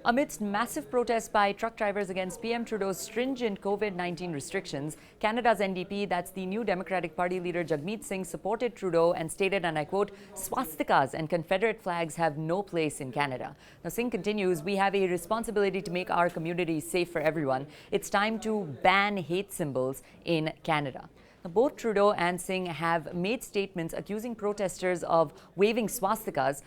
Amidst massive protests by truck drivers against PM Trudeau's stringent COVID-19 restrictions, Canada's NDP, that's the New Democratic Party leader Jagmeet Singh, supported Trudeau and stated, and I quote, "Swastikas and Confederate flags have no place in Canada." Now, Singh continues, "We have a responsibility to make our communities safe for everyone. It's time to ban hate symbols in Canada." Now, both Trudeau and Singh have made statements accusing protesters of waving swastikas,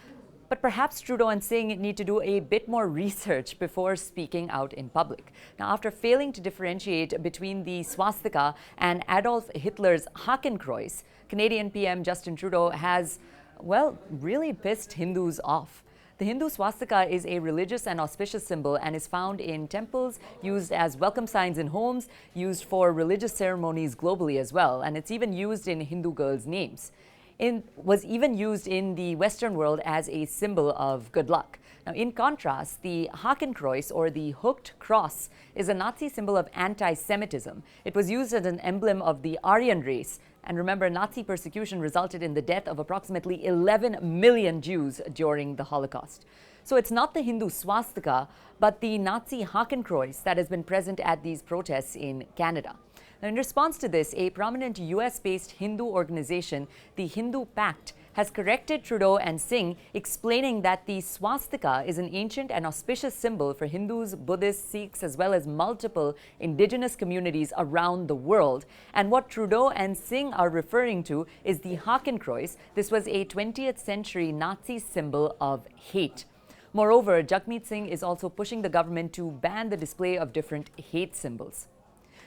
but perhaps Trudeau and Singh need to do a bit more research before speaking out in public. Now, after failing to differentiate between the swastika and Adolf Hitler's Hakenkreuz, Canadian PM Justin Trudeau has, well, really pissed Hindus off. The Hindu swastika is a religious and auspicious symbol and is found in temples, used as welcome signs in homes, used for religious ceremonies globally as well, and it's even used in Hindu girls' names. It was even used in the Western world as a symbol of good luck. Now, in contrast, the Hakenkreuz, or the hooked cross, is a Nazi symbol of anti-Semitism. It was used as an emblem of the Aryan race. And remember, Nazi persecution resulted in the death of approximately 11 million Jews during the Holocaust. So it's not the Hindu swastika, but the Nazi Hakenkreuz that has been present at these protests in Canada. Now, in response to this, a prominent US-based Hindu organization, the Hindu Pact, has corrected Trudeau and Singh, explaining that the swastika is an ancient and auspicious symbol for Hindus, Buddhists, Sikhs, as well as multiple indigenous communities around the world. And what Trudeau and Singh are referring to is the Hakenkreuz. This was a 20th century Nazi symbol of hate. Moreover, Jagmeet Singh is also pushing the government to ban the display of different hate symbols.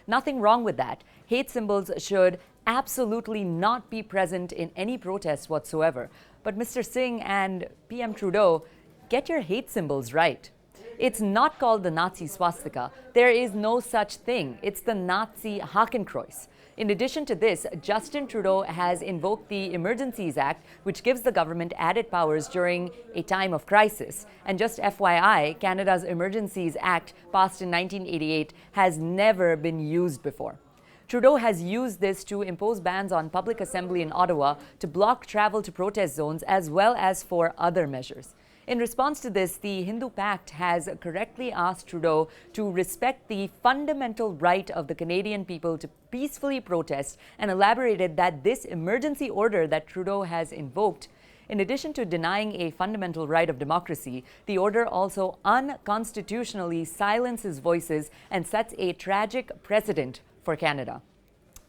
Nothing wrong with that. Hate symbols should absolutely not be present in any protest whatsoever. But Mr. Singh and PM Trudeau, get your hate symbols right. It's not called the Nazi swastika. There is no such thing. It's the Nazi Hakenkreuz. In addition to this, Justin Trudeau has invoked the Emergencies Act, which gives the government added powers during a time of crisis. And just FYI, Canada's Emergencies Act, passed in 1988, has never been used before. Trudeau has used this to impose bans on public assembly in Ottawa, to block travel to protest zones, as well as for other measures. In response to this, the Hindu Pact has correctly asked Trudeau to respect the fundamental right of the Canadian people to peacefully protest, and elaborated that this emergency order that Trudeau has invoked, in addition to denying a fundamental right of democracy, the order also unconstitutionally silences voices and sets a tragic precedent for Canada.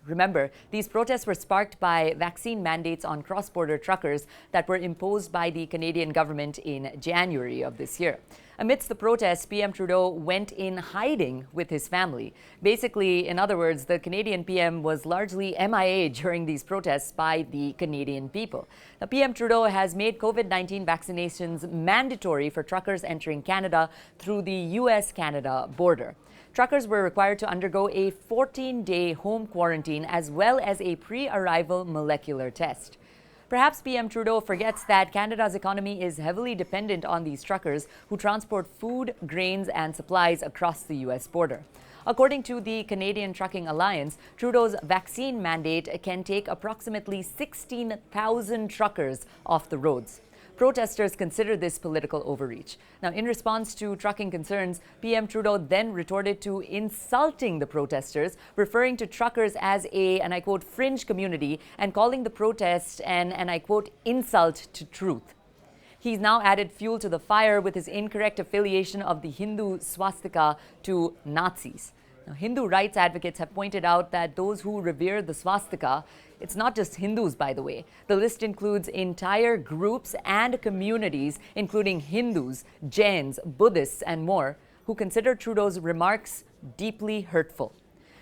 Remember, these protests were sparked by vaccine mandates on cross-border truckers that were imposed by the Canadian government in January of this year. Amidst the protests, PM Trudeau went in hiding with his family. Basically, in other words, the Canadian PM was largely MIA during these protests by the Canadian people. Now, PM Trudeau has made COVID-19 vaccinations mandatory for truckers entering Canada through the US-Canada border. Truckers were required to undergo a 14-day home quarantine as well as a pre-arrival molecular test. Perhaps PM Trudeau forgets that Canada's economy is heavily dependent on these truckers who transport food, grains, and supplies across the US border. According to the Canadian Trucking Alliance, Trudeau's vaccine mandate can take approximately 16,000 truckers off the roads. Protesters consider this political overreach. Now, in response to trucking concerns, PM Trudeau then retorted to insulting the protesters, referring to truckers as a, and I quote, fringe community, and calling the protest an, and I quote, insult to truth. He's now added fuel to the fire with his incorrect affiliation of the Hindu swastika to Nazis. Now, Hindu rights advocates have pointed out that those who revere the swastika, it's not just Hindus, by the way. The list includes entire groups and communities, including Hindus, Jains, Buddhists, and more, who consider Trudeau's remarks deeply hurtful.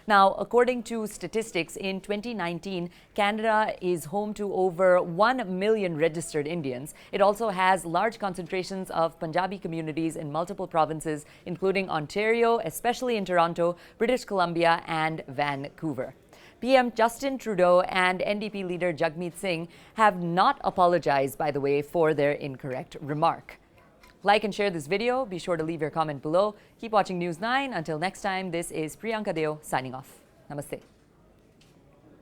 Now, according to statistics, in 2019, Canada is home to over 1 million registered Indians. It also has large concentrations of Punjabi communities in multiple provinces, including Ontario, especially in Toronto, British Columbia, and Vancouver. PM Justin Trudeau and NDP leader Jagmeet Singh have not apologized, by the way, for their incorrect remark. Like and share this video. Be sure to leave your comment below. Keep watching News 9. Until next time, this is Priyanka Deo signing off. Namaste.